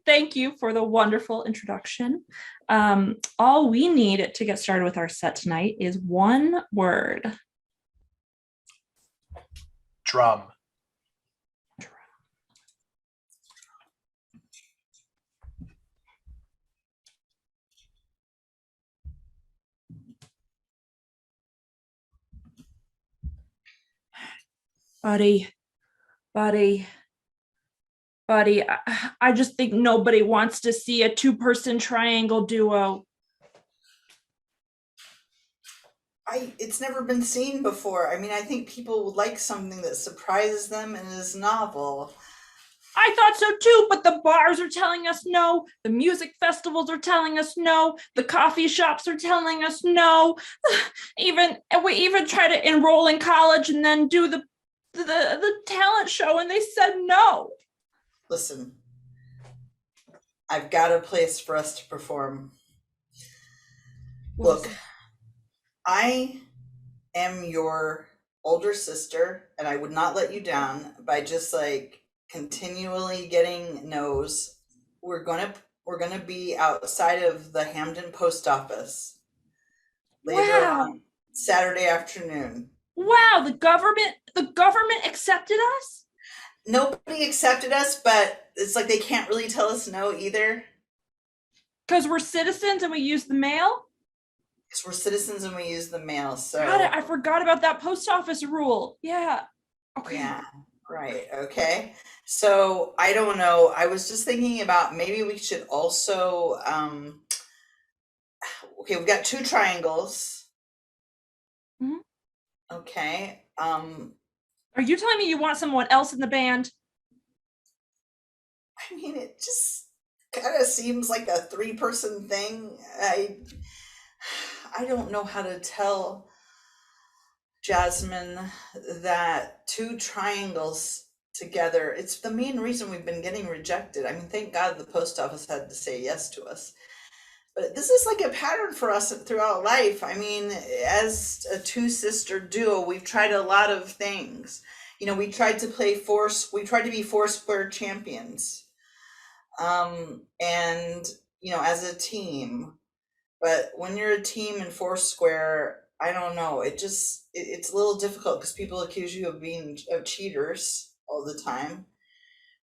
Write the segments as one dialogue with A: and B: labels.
A: thank you for the wonderful introduction. All we need to get started with our set tonight is one word.
B: Drum.
A: Buddy, I just think nobody wants to see a two-person triangle duo.
C: It's never been seen before. I mean, I think people would like something that surprises them and is novel.
A: I thought so too, but the bars are telling us no. The music festivals are telling us no. The coffee shops are telling us no. We even try to enroll in college and then do the talent show, and they said no.
C: Listen, I've got a place for us to perform. Look, I am your older sister, and I would not let you down by just like continually getting no's. We're gonna be outside of the Hamden post office later on Saturday afternoon.
A: Wow, the government accepted us?
C: Nobody accepted us, but it's like they can't really tell us no either.
A: Because we're citizens and we use the mail?
C: Because we're citizens and we use the mail. So
A: God, I forgot about that post office rule. Yeah. Okay.
C: Yeah. Right. Okay. So I don't know. I was just thinking about maybe we should also okay, we've got two triangles.
A: Mhm.
C: Okay.
A: Are you telling me you want someone else in the band?
C: I mean, it just kind of seems like a three-person thing. I don't know how to tell Jasmine that two triangles together, it's the main reason we've been getting rejected. I mean, thank God the post office had to say yes to us. But this is like a pattern for us throughout life. I mean, as a two-sister duo, we've tried a lot of things. You know, we tried to be Foursquare champions. And, you know, as a team. But when you're a team in Foursquare, I don't know. It's a little difficult because people accuse you of being cheaters all the time.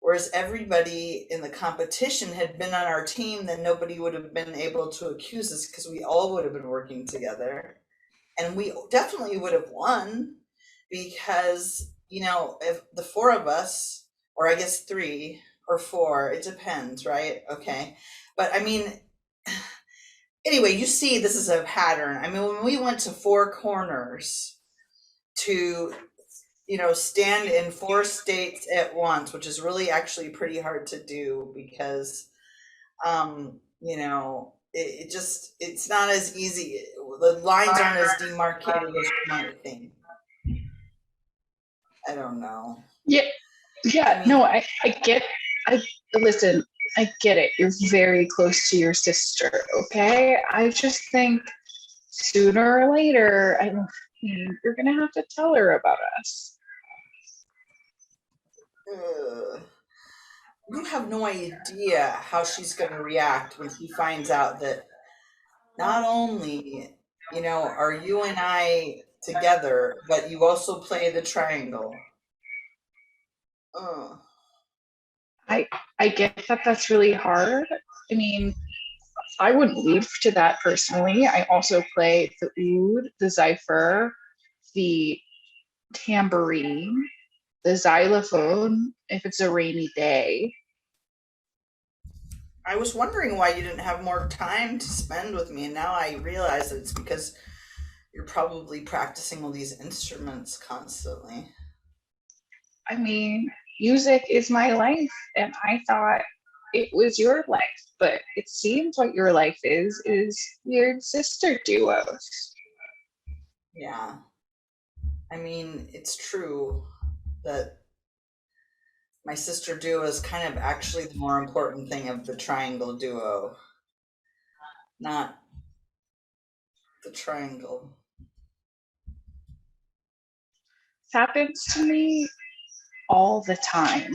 C: Whereas everybody in the competition had been on our team, then nobody would have been able to accuse us because we all would have been working together. And we definitely would have won because, you know, if the four of us, or I guess 3 or 4, it depends, right? Okay. But I mean, anyway, you see this is a pattern. I mean, when we went to Four Corners to, you know, stand in 4 states at once, which is really actually pretty hard to do because, you know, it's not as easy. The lines aren't as demarcated as you might think. I don't know.
D: Yeah,
C: I mean,
D: no, I listen, I get it. You're very close to your sister, okay? I just think sooner or later, you're gonna have to tell her about us.
C: You have no idea how she's going to react when she finds out that not only, you know, are you and I together, but you also play the triangle.
D: I get that that's really hard. I mean, I wouldn't leave to that personally. I also play the oud, the zither, the tambourine, the xylophone if it's a rainy day.
C: I was wondering why you didn't have more time to spend with me, and now I realize that it's because you're probably practicing all these instruments constantly.
D: I mean, music is my life, and I thought it was your life, but it seems what your life is weird sister duos.
C: Yeah. I mean, it's true that my sister duo is kind of actually the more important thing of the triangle duo, not the triangle.
D: Happens to me all the time,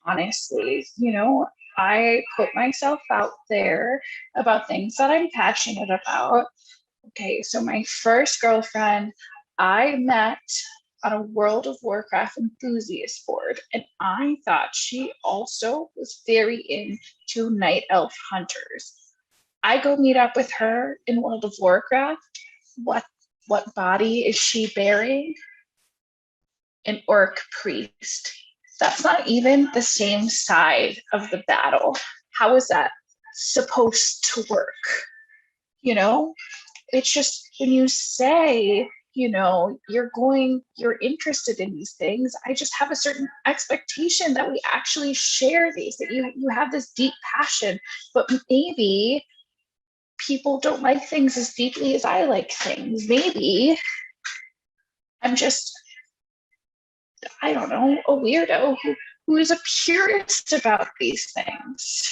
D: honestly. You know, I put myself out there about things that I'm passionate about. Okay, so my first girlfriend I met on a World of Warcraft enthusiast board, and I thought she also was very into night elf hunters. I go meet up with her in World of Warcraft. What what body is she bearing? An orc priest. That's not even the same side of the battle. How is that supposed to work? You know, it's just when you say, you're interested in these things, I just have a certain expectation that we actually share these, that you have this deep passion, but maybe people don't like things as deeply as I like things. Maybe I'm just, I don't know, a weirdo who is a purist about these things.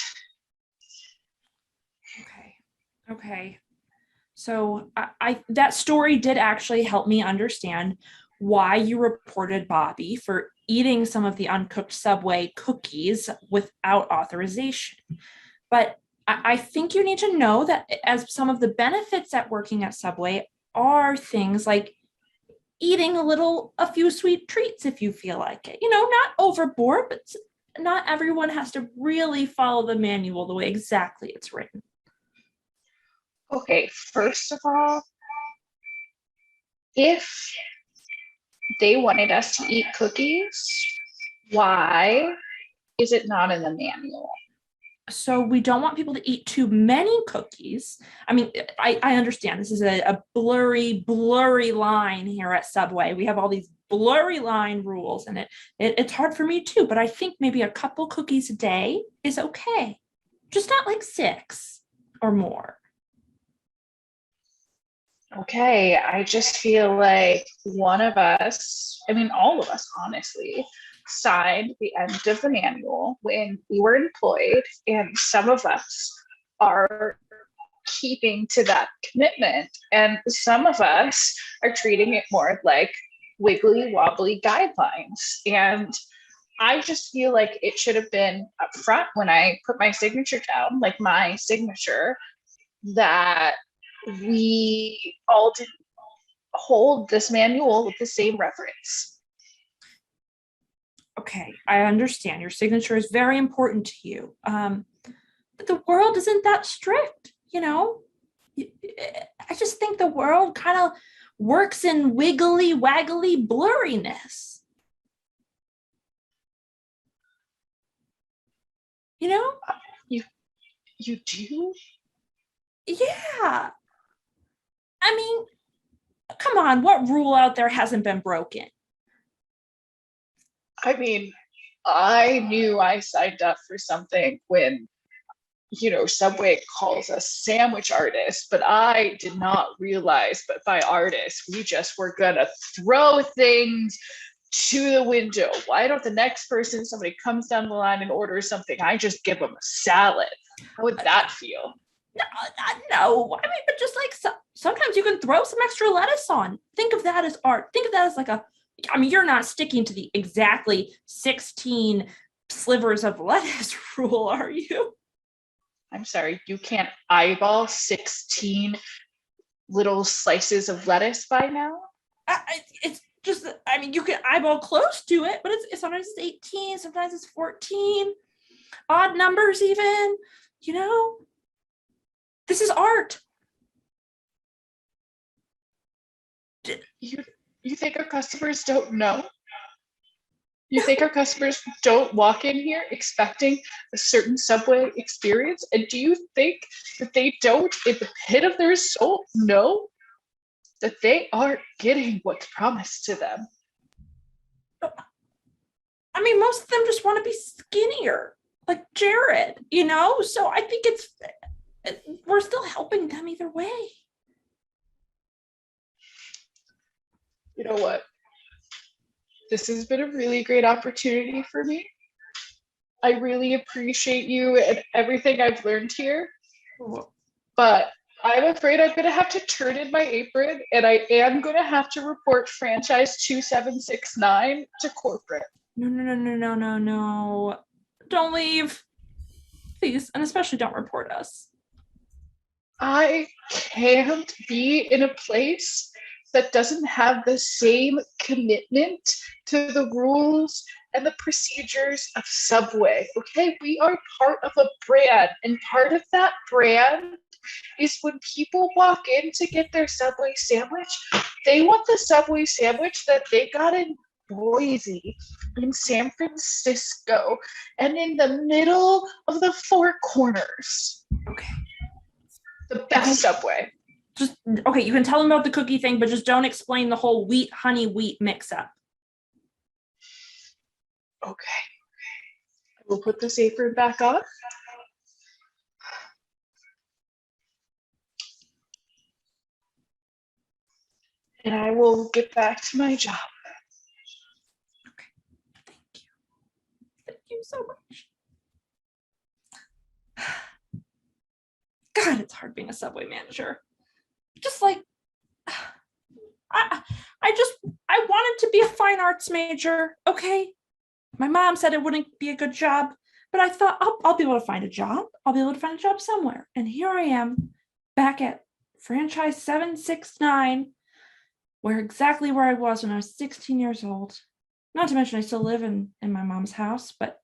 A: Okay. So I that story did actually help me understand why you reported Bobby for eating some of the uncooked Subway cookies without authorization. But I think you need to know that as some of the benefits at working at Subway are things like eating a few sweet treats if you feel like it. Not overboard, but not everyone has to really follow the manual the way exactly it's written.
D: Okay, first of all, if they wanted us to eat cookies, why is it not in the manual?
A: So we don't want people to eat too many cookies. I mean, I understand this is a blurry line here at Subway. We have all these blurry line rules, and it's hard for me too, but I think maybe a couple cookies a day is okay. Just not like 6 or more.
D: Okay, I just feel like one of us, I mean, all of us, honestly, signed the end of the manual when we were employed, and some of us are keeping to that commitment, and some of us are treating it more like wiggly wobbly guidelines. And I just feel like it should have been up front when I put my signature down, like my signature, that we all did hold this manual with the same reference.
A: Okay, I understand. Your signature is very important to you. But the world isn't that strict, I just think the world kind of works in wiggly, waggly blurriness.
D: You do?
A: Yeah. I mean, come on, what rule out there hasn't been broken?
D: I mean, I knew I signed up for something when, Subway calls us sandwich artists, but I did not realize, but by artists, we just were gonna throw things to the window. Why don't the next person, somebody comes down the line and orders something, I just give them a salad? How would that feel?
A: No, I mean, but just like sometimes you can throw some extra lettuce on. Think of that as art. Think of that as you're not sticking to the exactly 16 slivers of lettuce rule, are you?
D: I'm sorry, you can't eyeball 16 little slices of lettuce by now?
A: It's just, I mean, you can eyeball close to it, but it's sometimes it's 18, sometimes it's 14, odd numbers even, This is art.
D: You think our customers don't know? You think our customers don't walk in here expecting a certain Subway experience? And do you think that they don't, in the pit of their soul, know that they aren't getting what's promised to them?
A: I mean, most of them just want to be skinnier, like Jared, So I think we're still helping them either way.
D: You know what? This has been a really great opportunity for me. I really appreciate you and everything I've learned here. But I'm afraid I'm going to have to turn in my apron, and I am going to have to report franchise 2769 to corporate.
A: No. Don't leave. Please, and especially don't report us.
D: I can't be in a place that doesn't have the same commitment to the rules and the procedures of Subway. Okay, we are part of a brand, and part of that brand is when people walk in to get their Subway sandwich, they want the Subway sandwich that they got in Boise, in San Francisco, and in the middle of the Four Corners.
A: Okay.
D: The best Subway.
A: Just okay, you can tell them about the cookie thing, but just don't explain the whole wheat, honey, wheat mix up.
D: Okay. I will put this apron back on. And I will get back to my job.
A: Thank you. Thank you so much. God, it's hard being a Subway manager. Just like I wanted to be a fine arts major, okay? My mom said it wouldn't be a good job, but I thought I'll be able to find a job. I'll be able to find a job somewhere. And here I am back at franchise 769, exactly where I was when I was 16 years old. Not to mention I still live in my mom's house, but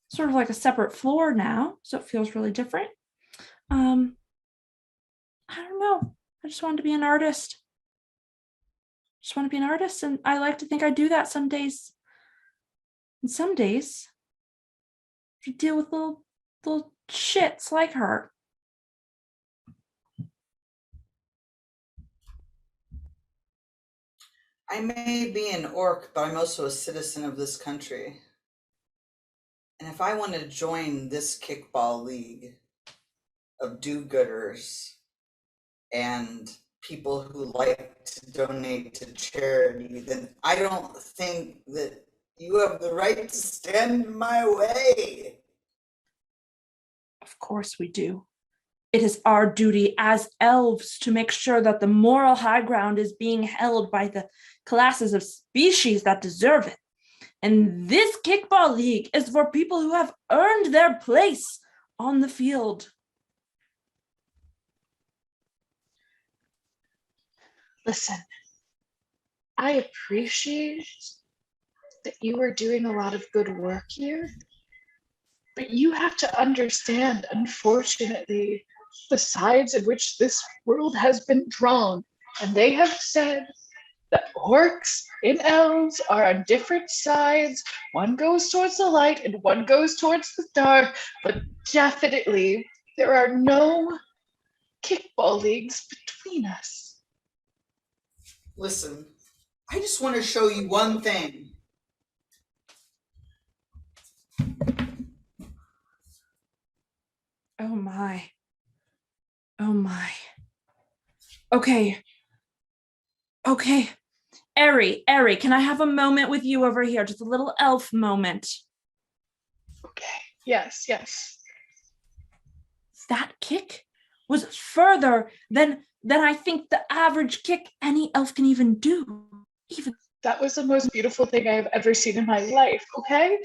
A: sort of like a separate floor now, so it feels really different. I don't know. I just wanted to be an artist. Just want to be an artist, and I like to think I do that some days. And some days, you deal with little shits like her.
C: I may be an orc, but I'm also a citizen of this country. And if I want to join this kickball league of do-gooders and people who like to donate to charity, then I don't think that you have the right to stand in my way.
A: Of course we do. It is our duty as elves to make sure that the moral high ground is being held by the classes of species that deserve it. And this kickball league is for people who have earned their place on the field.
D: Listen, I appreciate that you are doing a lot of good work here, but you have to understand, unfortunately, the sides in which this world has been drawn. And they have said that orcs and elves are on different sides. One goes towards the light and one goes towards the dark, but definitely there are no kickball leagues between us.
C: Listen, I just want to show you one thing.
A: Oh my. Oh my. Okay. Eri, can I have a moment with you over here? Just a little elf moment.
D: Okay. Yes.
A: That kick was further than I think the average kick any elf can even do.
D: That was the most beautiful thing I have ever seen in my life, okay?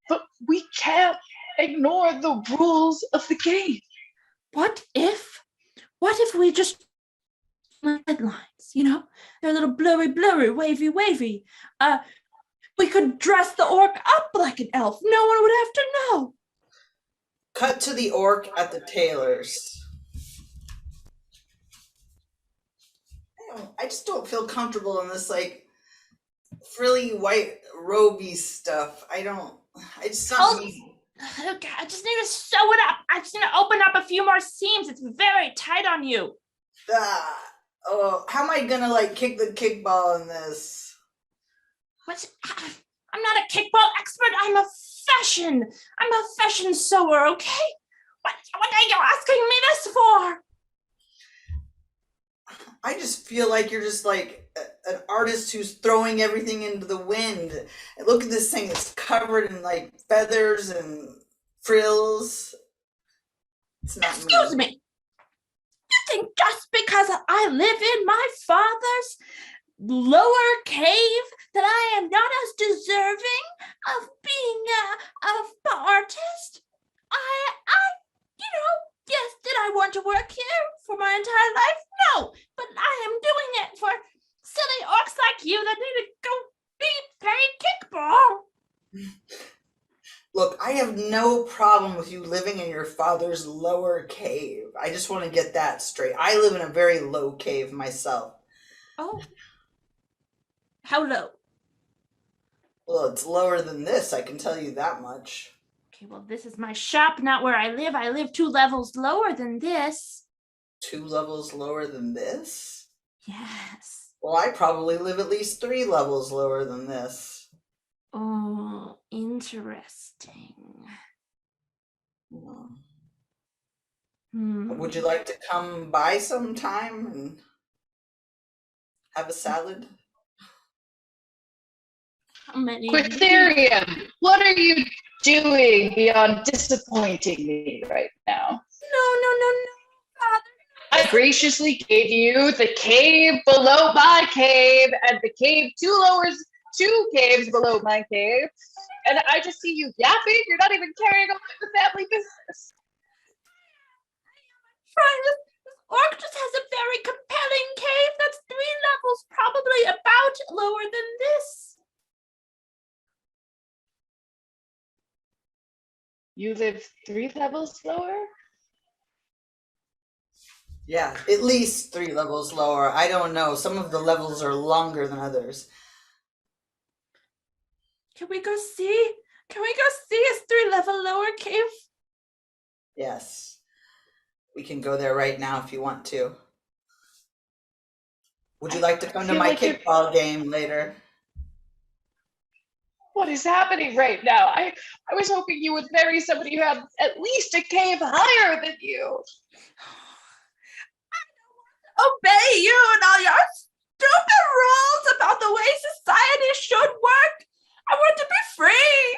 D: But we can't ignore the rules of the game.
A: What if we just headlines, they're a little blurry, wavy. We could dress the orc up like an elf. No one would have to know.
C: Cut to the orc at the tailor's. I just don't feel comfortable in this frilly white roby stuff. It's not me.
A: Okay, I just need to sew it up. I just need to open up a few more seams. It's very tight on you.
C: How am I gonna kick the kickball in this?
A: I'm not a kickball expert. I'm a fashion sewer, okay? What are you asking me this for?
C: I just feel like you're just an artist who's throwing everything into the wind. And look at this thing, it's covered in feathers and frills. It's not
A: Excuse me. You think just because I live in my father's lower cave that I am not as deserving of being an artist? Yes, did I want to work here for my entire life? No, but I am doing it for silly orcs like you that need to go be playing kickball.
C: Look, I have no problem with you living in your father's lower cave. I just want to get that straight. I live in a very low cave myself.
A: Oh, how low?
C: Well, it's lower than this, I can tell you that much.
A: Okay, well, this is my shop, not where I live. I live 2 levels lower than this.
C: 2 levels lower than this?
A: Yes.
C: Well, I probably live at least 3 levels lower than this.
A: Oh, interesting.
C: Would you like to come by sometime and have a salad?
A: How many?
D: Quitherium, what are you doing beyond disappointing me right now?
A: No, Father.
D: I graciously gave you the cave below my cave and the cave 2 caves below my cave. And I just see you yapping. You're not even carrying on with the family business.
A: This orc just has a very compelling cave that's 3 levels, probably about lower than this.
D: You live 3 levels lower?
C: Yeah, at least 3 levels lower. I don't know. Some of the levels are longer than others.
A: Can we go see? Can we go see his 3-level lower cave?
C: Yes. We can go there right now if you want to. Would you like to come to
D: feel
C: my
D: like you're-
C: kickball game later?
D: What is happening right now? I was hoping you would marry somebody who had at least a cave higher than you.
A: Obey you and all your stupid rules about the way society should work. I want to be free.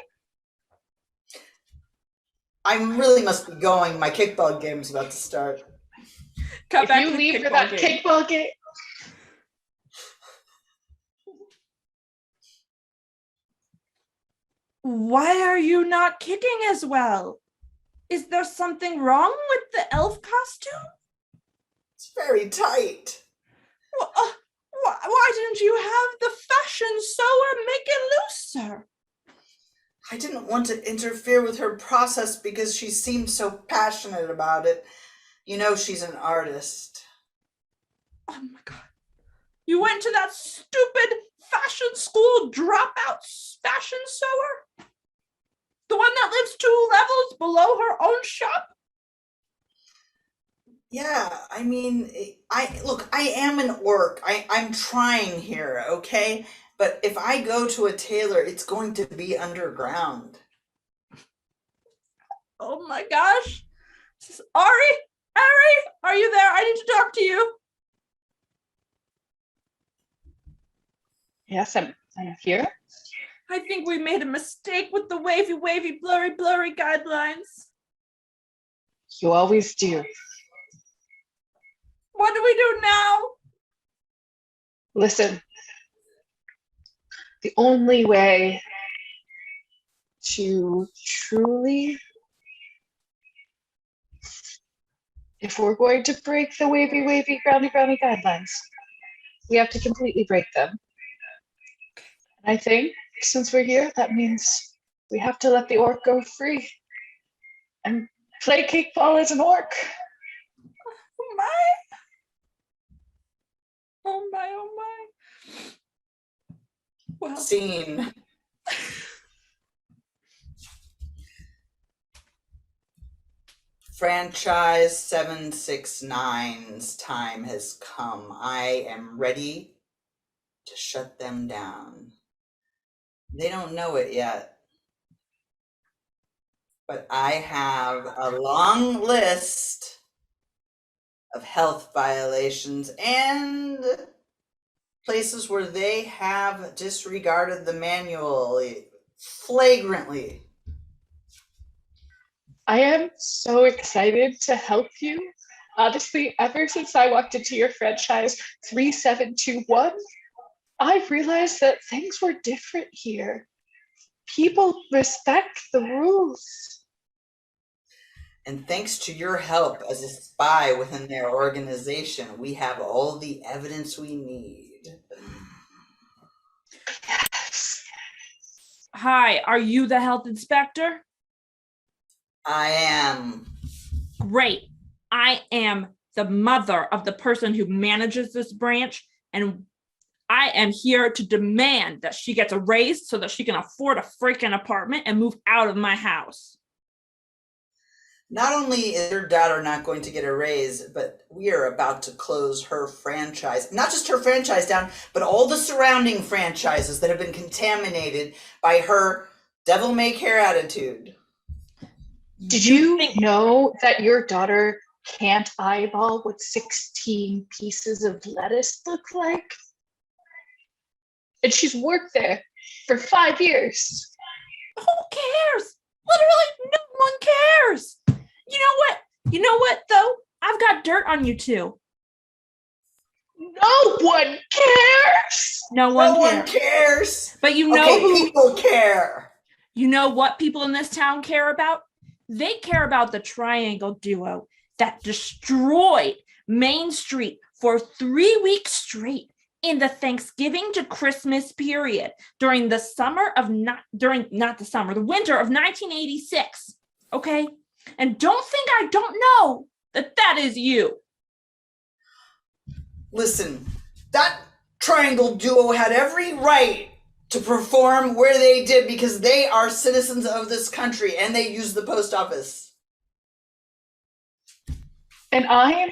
C: I really must be going. My kickball game's about to start.
A: Come
D: If
A: back
D: you
A: to the
D: leave for
A: kickball
D: that
A: game.
D: kickball game,
A: Why are you not kicking as well? Is there something wrong with the elf costume?
C: It's very tight.
A: Why didn't you have the fashion sewer make it looser?
C: I didn't want to interfere with her process because she seemed so passionate about it. You know, she's an artist.
A: Oh my god. You went to that stupid fashion school dropout fashion sewer? The one that lives 2 levels below her own shop?
C: Yeah, I mean, I am an orc. I'm trying here, okay? But if I go to a tailor, it's going to be underground.
A: Oh my gosh. Ari, are you there? I need to talk to you.
D: yes, I'm here.
A: I think we made a mistake with the wavy, blurry guidelines.
D: You always do.
A: What do we do now?
D: Listen, the only way to truly, if we're going to break the wavy, groundy guidelines, we have to completely break them. And I think since we're here, that means we have to let the orc go free and play kickball as an orc.
A: Oh my. Oh my. Well,
C: Scene. Franchise 769's time has come. I am ready to shut them down. They don't know it yet, but I have a long list of health violations and places where they have disregarded the manual flagrantly.
D: I am so excited to help you. Honestly, ever since I walked into your franchise 3721, I've realized that things were different here. People respect the rules.
C: And thanks to your help as a spy within their organization, we have all the evidence we need.
D: Yes.
A: Hi, are you the health inspector?
C: I am.
A: Great. I am the mother of the person who manages this branch, and I am here to demand that she gets a raise so that she can afford a freaking apartment and move out of my house.
C: Not only is your daughter not going to get a raise, but we are about to close her franchise. Not just her franchise down, but all the surrounding franchises that have been contaminated by her devil may care attitude.
D: Did you
A: think
D: know that your daughter can't eyeball what 16 pieces of lettuce look like? And she's worked there for 5 years.
A: who cares? Literally, no one cares. You know what? You know what, though? I've got dirt on you too.
D: No one cares.
A: No one
C: No
A: cares.
C: one cares.
A: But you know
C: Okay,
A: who?
C: people care.
A: You know what people in this town care about? They care about the triangle duo that destroyed Main Street for 3 weeks straight in the Thanksgiving to Christmas period during the the winter of 1986. Okay? And don't think I don't know that is you.
C: Listen, that triangle duo had every right to perform where they did because they are citizens of this country and they use the post office.
D: And I'm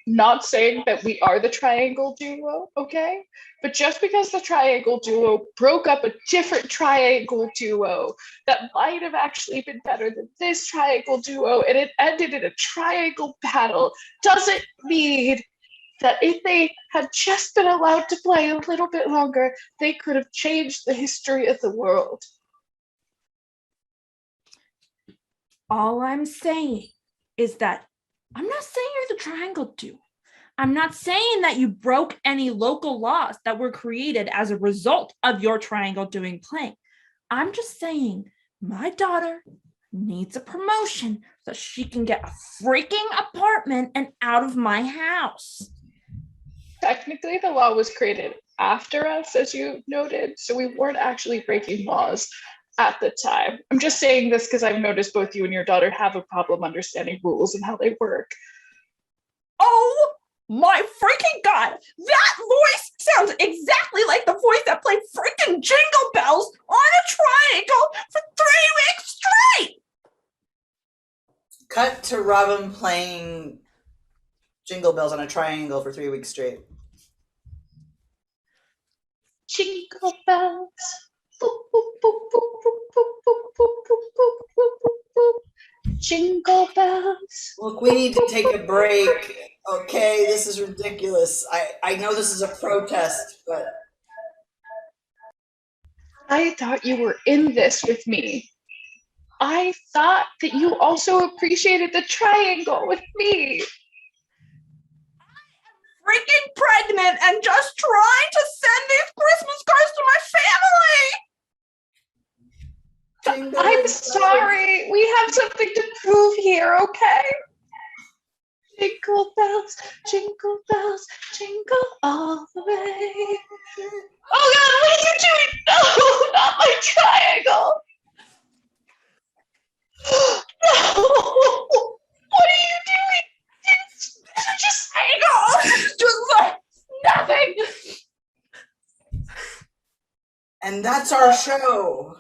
D: not saying that we are the triangle duo, okay? But just because the triangle duo broke up a different triangle duo that might have actually been better than this triangle duo and it ended in a triangle battle doesn't mean that if they had just been allowed to play a little bit longer, they could have changed the history of the world.
A: All I'm saying is that I'm not saying you're the triangle duo. I'm not saying that you broke any local laws that were created as a result of your triangle doing playing. I'm just saying my daughter needs a promotion so she can get a freaking apartment and out of my house.
D: Technically, the law was created after us, as you noted, so we weren't actually breaking laws at the time. I'm just saying this because I've noticed both you and your daughter have a problem understanding rules and how they work.
A: Oh my freaking God! That voice sounds exactly like the voice that played freaking Jingle Bells on a triangle for 3 weeks straight!
C: Cut to Robin playing Jingle Bells on a triangle for 3 weeks straight.
D: Jingle bells. Boop, boop, boop, boop, boop, boop, boop, boop, boop, boop, boop, boop. Jingle bells.
C: Look, we need to take a break. Okay, this is ridiculous. I know this is a protest, but
D: I thought you were in this with me. I thought that you also appreciated the triangle with me.
A: Freaking pregnant and just trying to send these Christmas cards to my family.
C: Jingle
D: I'm
C: bells.
D: sorry. We have something to prove here, okay? Jingle bells, jingle all the way. Oh God, what are you doing? No, not my triangle. No, what are you doing? Just
A: Triangle! Just like nothing.
C: And that's our show.